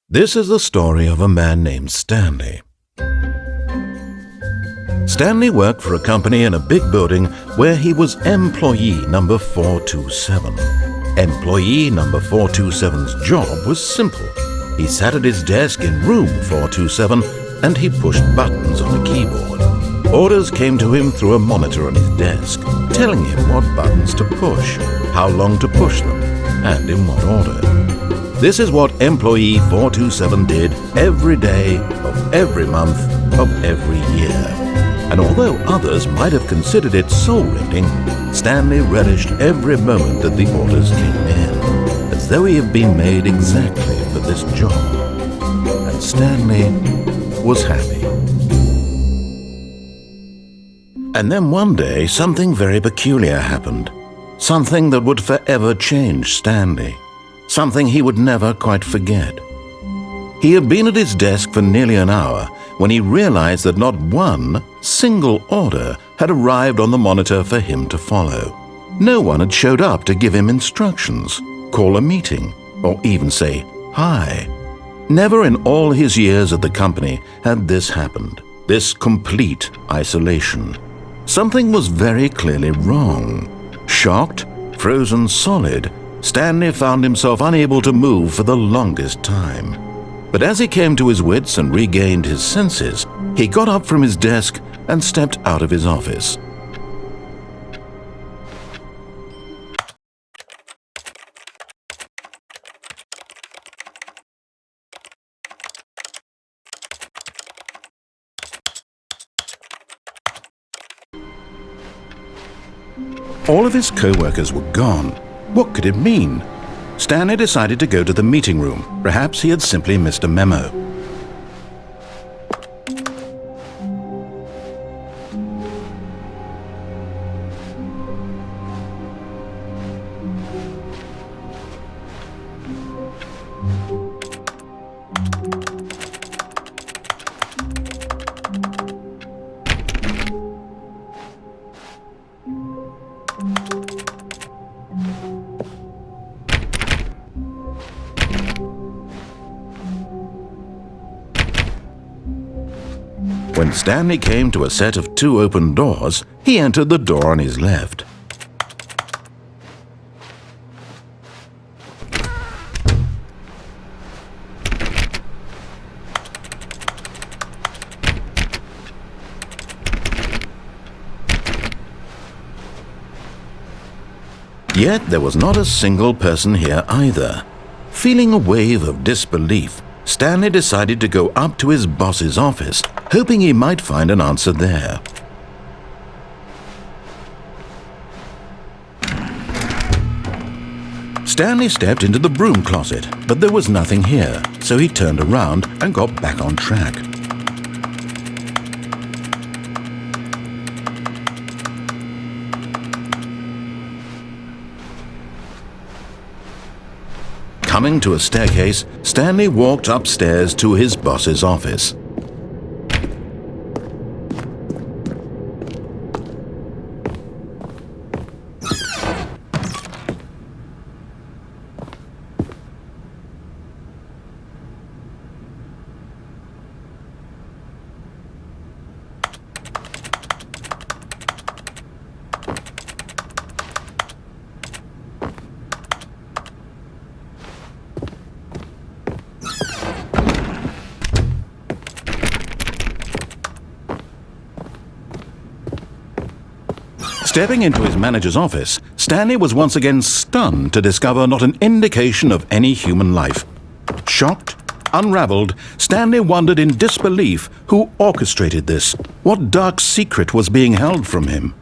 This is the story of a man named Stanley. Stanley worked for a company in a big building where he was employee number 427. Employee number 427's job was simple. He sat at his desk in room 427 and he pushed buttons on a keyboard. Orders came to him through a monitor on his desk, telling him what buttons to push, how long to push them, and in what order. This is what employee 427 did every day of every month of every year. And although others might have considered it soul-rending, Stanley relished every moment that the orders came in, as though he had been made exactly for this job. And Stanley was happy. And then one day, something very peculiar happened. Something that would forever change Stanley. Something he would never quite forget. He had been at his desk for nearly an hour when he realized that not one single order had arrived on the monitor for him to follow. No one had showed up to give him instructions, call a meeting, or even say hi. Never in all his years at the company had this happened, this complete isolation. Something was very clearly wrong. Shocked, frozen solid, Stanley found himself unable to move for the longest time. But as he came to his wits and regained his senses, he got up from his desk and stepped out of his office. All of his co-workers were gone. What could it mean? Stanley decided to go to the meeting room. Perhaps he had simply missed a memo. When Stanley came to a set of 2 open doors, he entered the door on his left. Yet there was not a single person here either. Feeling a wave of disbelief, Stanley decided to go up to his boss's office, hoping he might find an answer there. Stanley stepped into the broom closet, but there was nothing here, so he turned around and got back on track. Coming to a staircase, Stanley walked upstairs to his boss's office. Stepping into his manager's office, Stanley was once again stunned to discover not an indication of any human life. Shocked, unraveled, Stanley wondered in disbelief who orchestrated this, what dark secret was being held from him.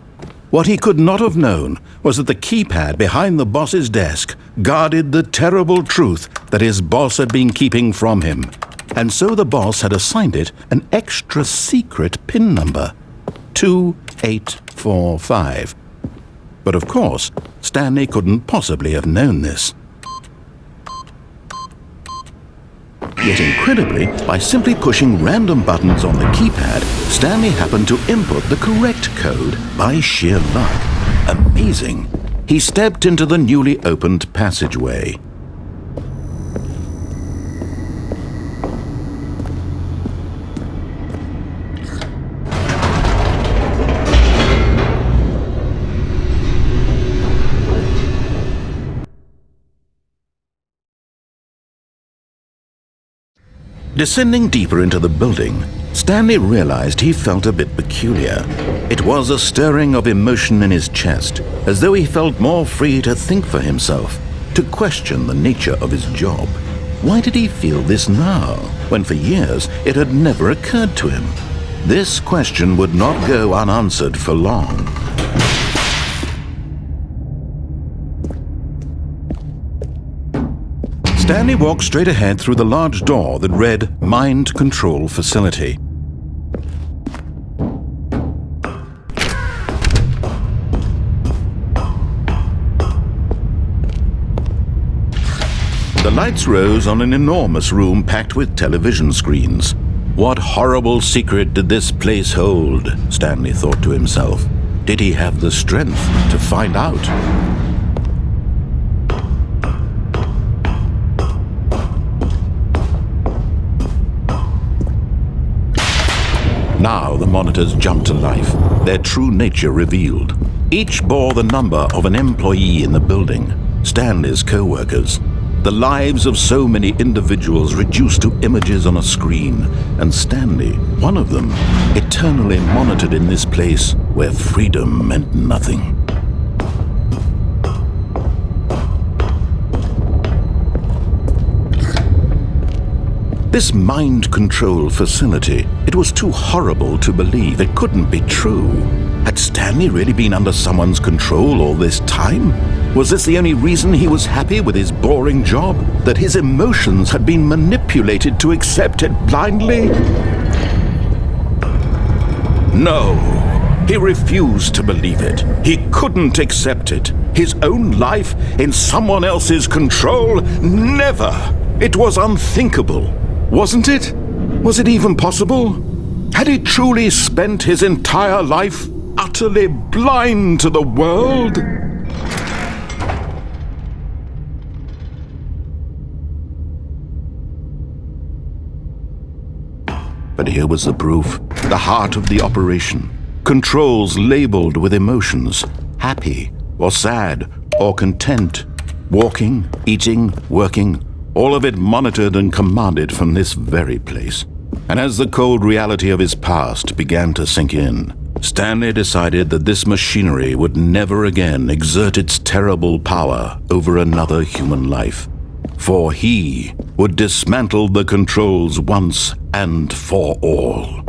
What he could not have known was that the keypad behind the boss's desk guarded the terrible truth that his boss had been keeping from him. And so the boss had assigned it an extra secret PIN number, 2845. But of course, Stanley couldn't possibly have known this. Yet incredibly, by simply pushing random buttons on the keypad, Stanley happened to input the correct code by sheer luck. Amazing! He stepped into the newly opened passageway. Descending deeper into the building, Stanley realized he felt a bit peculiar. It was a stirring of emotion in his chest, as though he felt more free to think for himself, to question the nature of his job. Why did he feel this now, when for years it had never occurred to him? This question would not go unanswered for long. Stanley walked straight ahead through the large door that read Mind Control Facility. The lights rose on an enormous room packed with television screens. What horrible secret did this place hold? Stanley thought to himself. Did he have the strength to find out? Now the monitors jumped to life, their true nature revealed. Each bore the number of an employee in the building, Stanley's co-workers. The lives of so many individuals reduced to images on a screen, and Stanley, one of them, eternally monitored in this place where freedom meant nothing. This mind control facility, it was too horrible to believe. It couldn't be true. Had Stanley really been under someone's control all this time? Was this the only reason he was happy with his boring job? That his emotions had been manipulated to accept it blindly? No, he refused to believe it. He couldn't accept it. His own life in someone else's control? Never! It was unthinkable. Wasn't it? Was it even possible? Had he truly spent his entire life utterly blind to the world? But here was the proof, the heart of the operation. Controls labeled with emotions, happy or sad or content, walking, eating, working, all of it monitored and commanded from this very place. And as the cold reality of his past began to sink in, Stanley decided that this machinery would never again exert its terrible power over another human life. For he would dismantle the controls once and for all.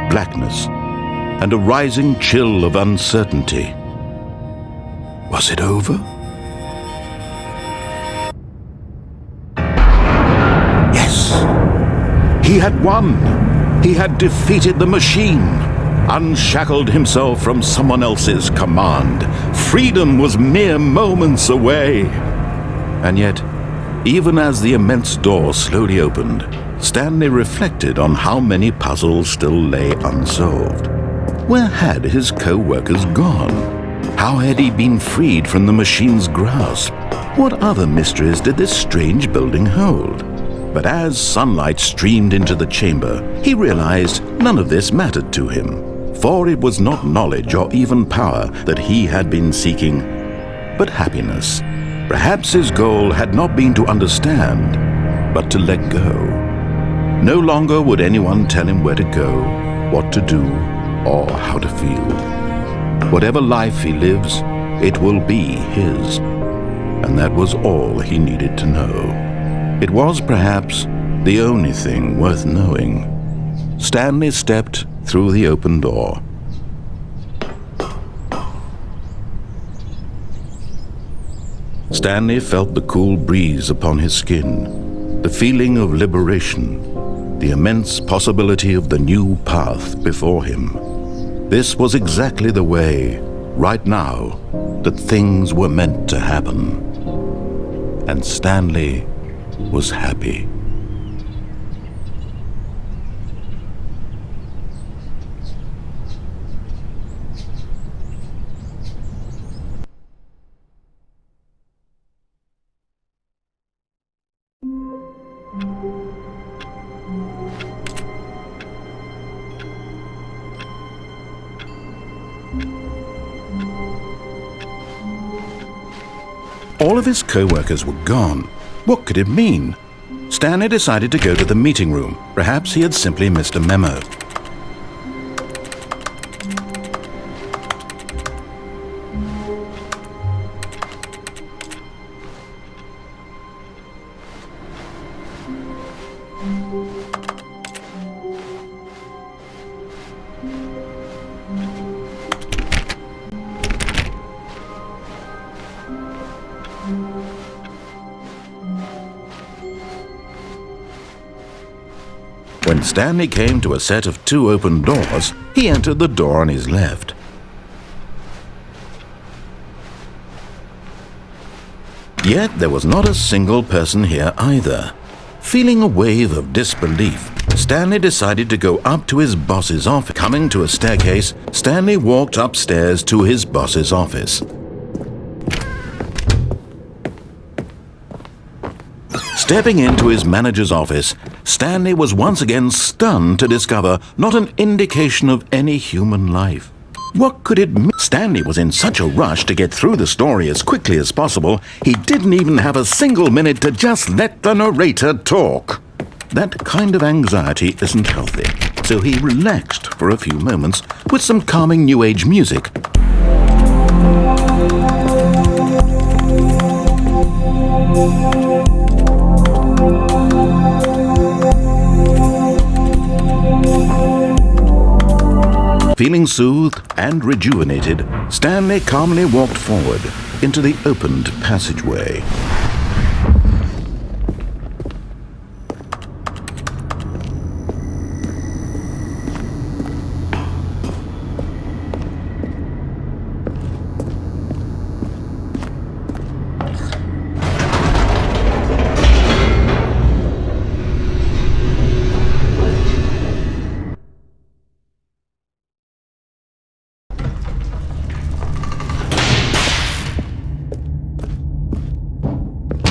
Blackness, and a rising chill of uncertainty. Was it over? Yes! He had won! He had defeated the machine, unshackled himself from someone else's command. Freedom was mere moments away. And yet, even as the immense door slowly opened, Stanley reflected on how many puzzles still lay unsolved. Where had his co-workers gone? How had he been freed from the machine's grasp? What other mysteries did this strange building hold? But as sunlight streamed into the chamber, he realized none of this mattered to him, for it was not knowledge or even power that he had been seeking, but happiness. Perhaps his goal had not been to understand, but to let go. No longer would anyone tell him where to go, what to do, or how to feel. Whatever life he lives, it will be his. And that was all he needed to know. It was perhaps the only thing worth knowing. Stanley stepped through the open door. Stanley felt the cool breeze upon his skin, the feeling of liberation, the immense possibility of the new path before him. This was exactly the way right now that things were meant to happen. And Stanley was happy. All of his co-workers were gone. What could it mean? Stanley decided to go to the meeting room. Perhaps he had simply missed a memo. When Stanley came to a set of 2 open doors, he entered the door on his left. Yet there was not a single person here either. Feeling a wave of disbelief, Stanley decided to go up to his boss's office. Coming to a staircase, Stanley walked upstairs to his boss's office. Stepping into his manager's office, Stanley was once again stunned to discover not an indication of any human life. What could it mean? Stanley was in such a rush to get through the story as quickly as possible, he didn't even have a single minute to just let the narrator talk. That kind of anxiety isn't healthy, so he relaxed for a few moments with some calming New Age music. Feeling soothed and rejuvenated, Stanley calmly walked forward into the opened passageway.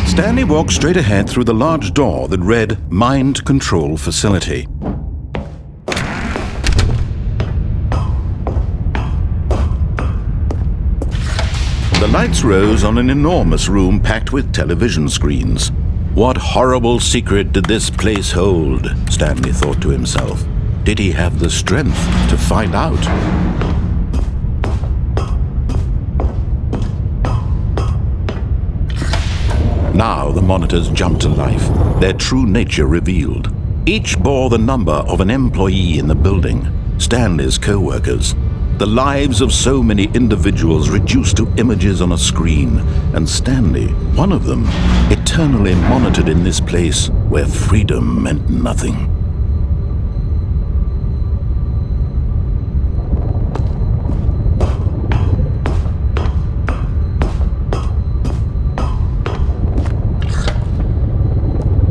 Stanley walked straight ahead through the large door that read Mind Control Facility. The lights rose on an enormous room packed with television screens. What horrible secret did this place hold? Stanley thought to himself. Did he have the strength to find out? Now the monitors jumped to life, their true nature revealed. Each bore the number of an employee in the building, Stanley's co-workers. The lives of so many individuals reduced to images on a screen, and Stanley, one of them, eternally monitored in this place where freedom meant nothing.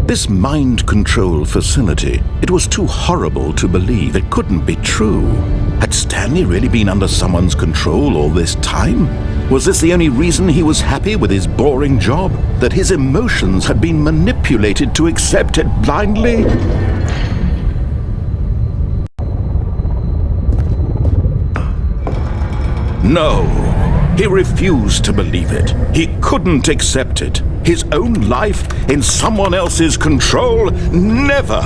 This mind control facility, it was too horrible to believe. It couldn't be true. Had Stanley really been under someone's control all this time? Was this the only reason he was happy with his boring job? That his emotions had been manipulated to accept it blindly? No, he refused to believe it. He couldn't accept it. His own life in someone else's control? Never!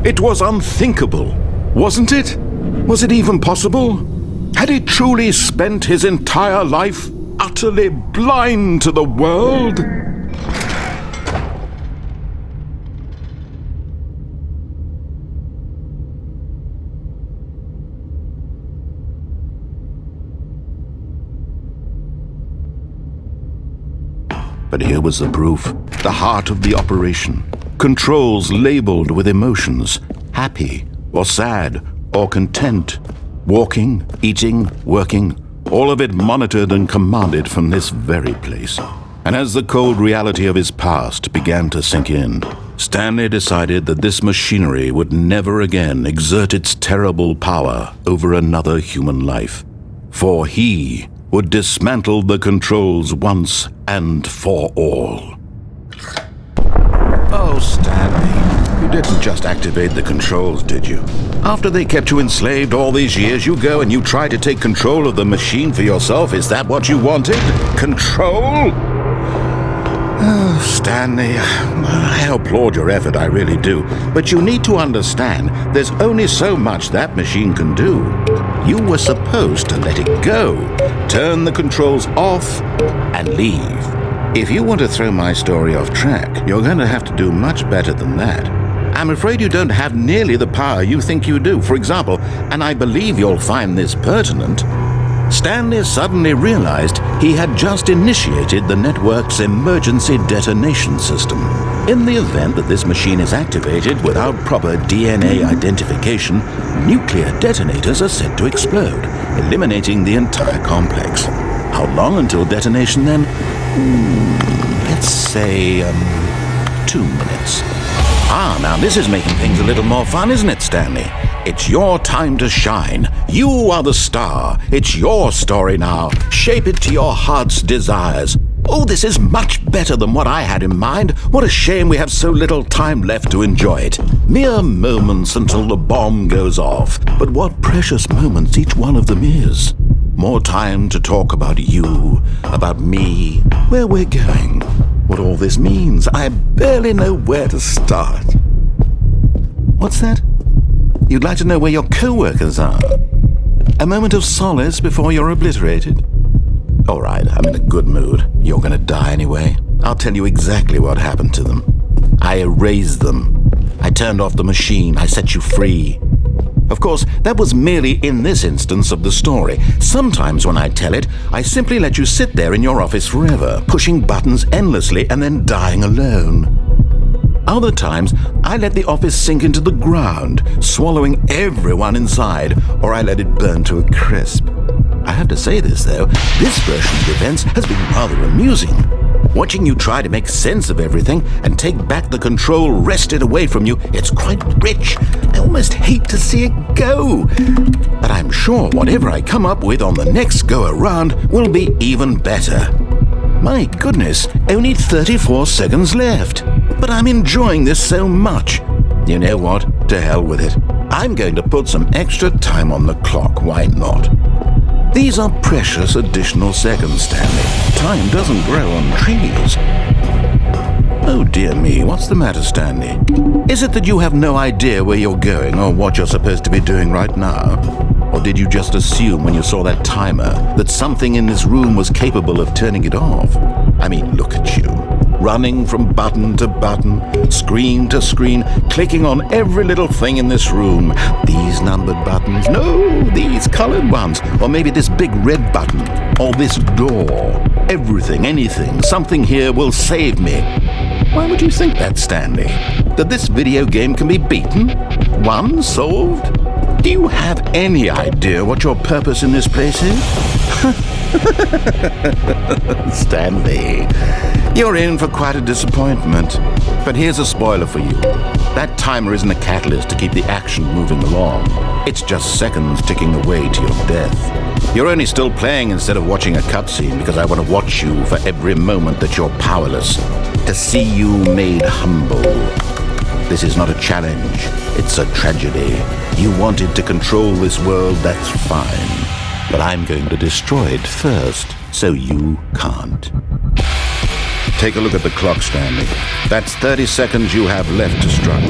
It was unthinkable, wasn't it? Was it even possible? Had he truly spent his entire life utterly blind to the world? But here was the proof, the heart of the operation. Controls labeled with emotions, happy or sad or content, walking, eating, working, all of it monitored and commanded from this very place. And as the cold reality of his past began to sink in, Stanley decided that this machinery would never again exert its terrible power over another human life. For he would dismantle the controls once and for all. Oh, Stanley, you didn't just activate the controls, did you? After they kept you enslaved all these years, you go and you try to take control of the machine for yourself. Is that what you wanted? Control? Oh, Stanley, I applaud your effort, I really do. But you need to understand, there's only so much that machine can do. You were supposed to let it go, turn the controls off, and leave. If you want to throw my story off track, you're going to have to do much better than that. I'm afraid you don't have nearly the power you think you do. For example, and I believe you'll find this pertinent, Stanley suddenly realized he had just initiated the network's emergency detonation system. In the event that this machine is activated without proper DNA identification, nuclear detonators are set to explode, eliminating the entire complex. How long until detonation then? Let's say, 2 minutes. Now this is making things a little more fun, isn't it, Stanley? It's your time to shine. You are the star. It's your story now. Shape it to your heart's desires. Oh, this is much better than what I had in mind. What a shame we have so little time left to enjoy it. Mere moments until the bomb goes off. But what precious moments each one of them is. More time to talk about you, about me, where we're going, what all this means. I barely know where to start. What's that? You'd like to know where your co-workers are? A moment of solace before you're obliterated? All right, I'm in a good mood. You're going to die anyway. I'll tell you exactly what happened to them. I erased them. I turned off the machine. I set you free. Of course, that was merely in this instance of the story. Sometimes when I tell it, I simply let you sit there in your office forever, pushing buttons endlessly and then dying alone. Other times, I let the office sink into the ground, swallowing everyone inside, or I let it burn to a crisp. I have to say this, though, this version of events has been rather amusing. Watching you try to make sense of everything and take back the control wrested away from you, it's quite rich. I almost hate to see it go. But I'm sure whatever I come up with on the next go-around will be even better. My goodness, only 34 seconds left. But I'm enjoying this so much. You know what? To hell with it. I'm going to put some extra time on the clock, why not? These are precious additional seconds, Stanley. Time doesn't grow on trees. Oh dear me, what's the matter, Stanley? Is it that you have no idea where you're going or what you're supposed to be doing right now? Or did you just assume when you saw that timer that something in this room was capable of turning it off? I mean, look at you. Running from button to button, screen to screen, clicking on every little thing in this room. These numbered buttons, no, these colored ones, or maybe this big red button, or this door. Everything, anything, something here will save me. Why would you think that, Stanley? That this video game can be beaten? Won? Solved? Do you have any idea what your purpose in this place is? Stanley, you're in for quite a disappointment. But here's a spoiler for you. That timer isn't a catalyst to keep the action moving along. It's just seconds ticking away to your death. You're only still playing instead of watching a cutscene because I want to watch you for every moment that you're powerless. To see you made humble. This is not a challenge. It's a tragedy. You wanted to control this world, that's fine. But I'm going to destroy it first, so you can't. Take a look at the clock, Stanley. That's 30 seconds you have left to struggle.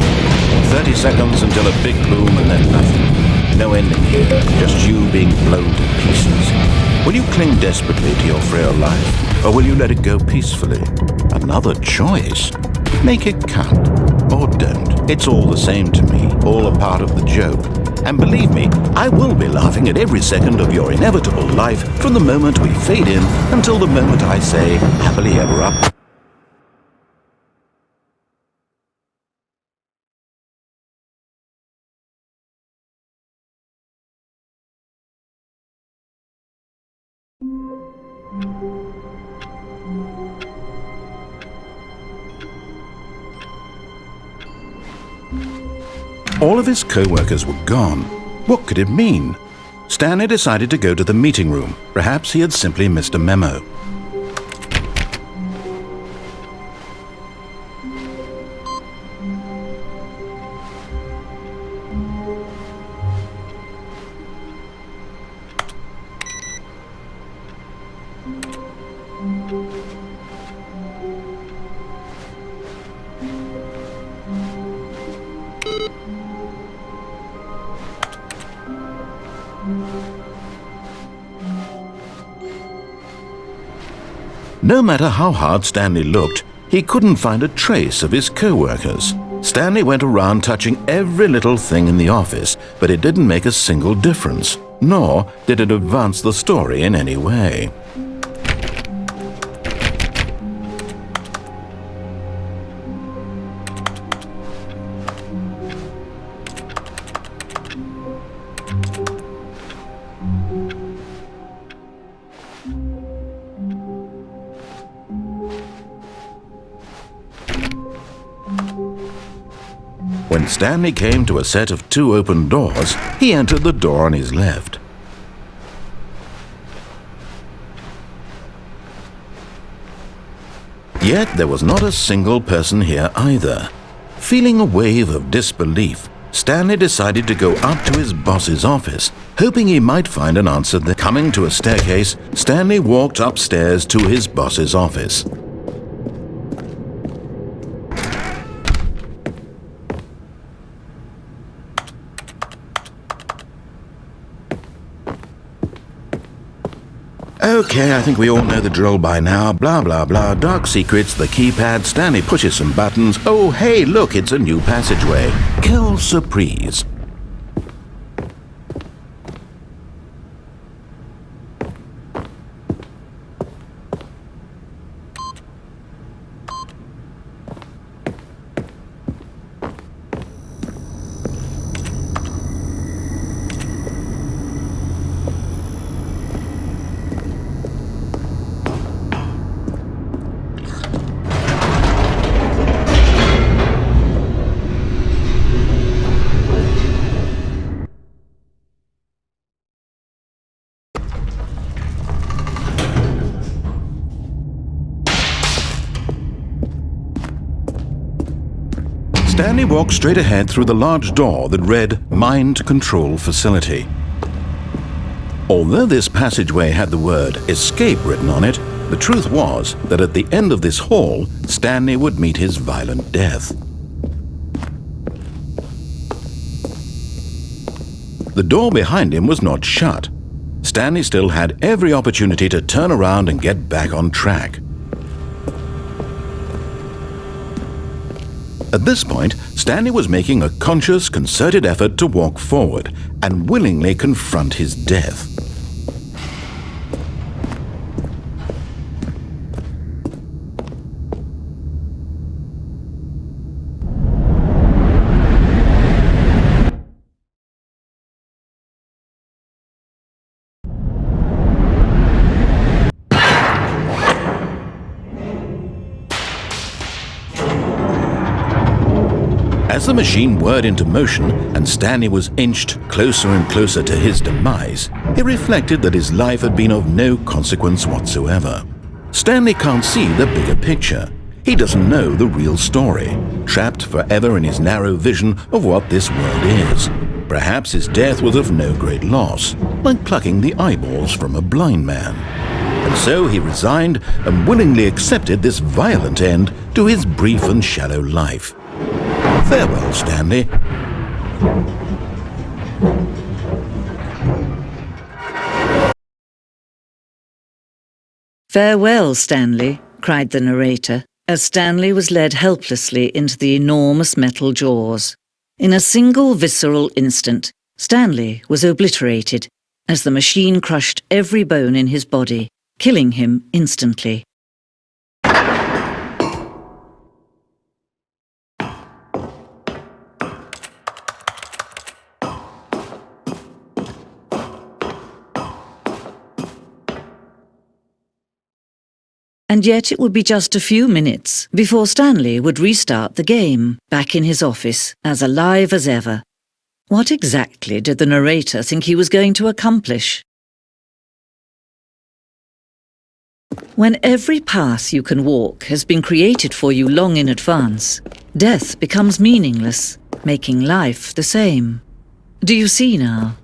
30 seconds until a big boom and then nothing. No ending here, just you being blown to pieces. Will you cling desperately to your frail life, or will you let it go peacefully? Another choice. Make it count, or don't. It's all the same to me, all a part of the joke. And believe me, I will be laughing at every second of your inevitable life from the moment we fade in until the moment I say, happily ever up. All of his co-workers were gone. What could it mean? Stanley decided to go to the meeting room. Perhaps he had simply missed a memo. No matter how hard Stanley looked, he couldn't find a trace of his co-workers. Stanley went around touching every little thing in the office, but it didn't make a single difference, nor did it advance the story in any way. When Stanley came to a set of 2 open doors, he entered the door on his left. Yet there was not a single person here either. Feeling a wave of disbelief, Stanley decided to go up to his boss's office, hoping he might find an answer there. Coming to a staircase, Stanley walked upstairs to his boss's office. Okay, I think we all know the drill by now. Blah, blah, blah. Dark secrets, the keypad. Stanley pushes some buttons. Oh, hey, look, it's a new passageway. Quelle surprise. Stanley walked straight ahead through the large door that read Mind Control Facility. Although this passageway had the word Escape written on it, the truth was that at the end of this hall, Stanley would meet his violent death. The door behind him was not shut. Stanley still had every opportunity to turn around and get back on track. At this point, Stanley was making a conscious, concerted effort to walk forward and willingly confront his death. As the machine whirred into motion and Stanley was inched closer and closer to his demise, he reflected that his life had been of no consequence whatsoever. Stanley can't see the bigger picture. He doesn't know the real story, trapped forever in his narrow vision of what this world is. Perhaps his death was of no great loss, like plucking the eyeballs from a blind man. And so he resigned and willingly accepted this violent end to his brief and shallow life. Farewell, Stanley. "Farewell, Stanley," cried the narrator, as Stanley was led helplessly into the enormous metal jaws. In a single visceral instant, Stanley was obliterated as the machine crushed every bone in his body, killing him instantly. And yet it would be just a few minutes before Stanley would restart the game, back in his office, as alive as ever, What exactly did the narrator think he was going to accomplish? When every path you can walk has been created for you long in advance, death becomes meaningless, making life the same. Do you see now?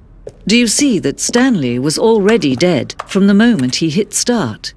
Do you see that Stanley was already dead from the moment he hit start?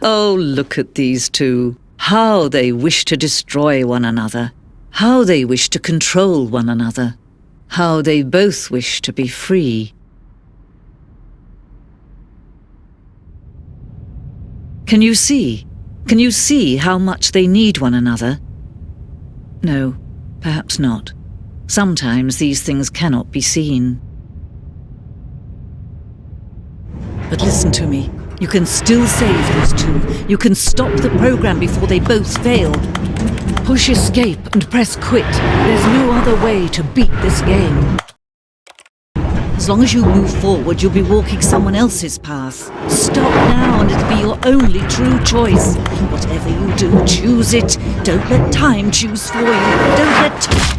Oh, look at these two. How they wish to destroy one another. How they wish to control one another. How they both wish to be free. Can you see? Can you see how much they need one another? No, perhaps not. Sometimes these things cannot be seen. But listen to me. You can still save these two. You can stop the program before they both fail. Push escape and press quit. There's no other way to beat this game. As long as you move forward, you'll be walking someone else's path. Stop now and it'll be your only true choice. Whatever you do, choose it. Don't let time choose for you. Don't let time...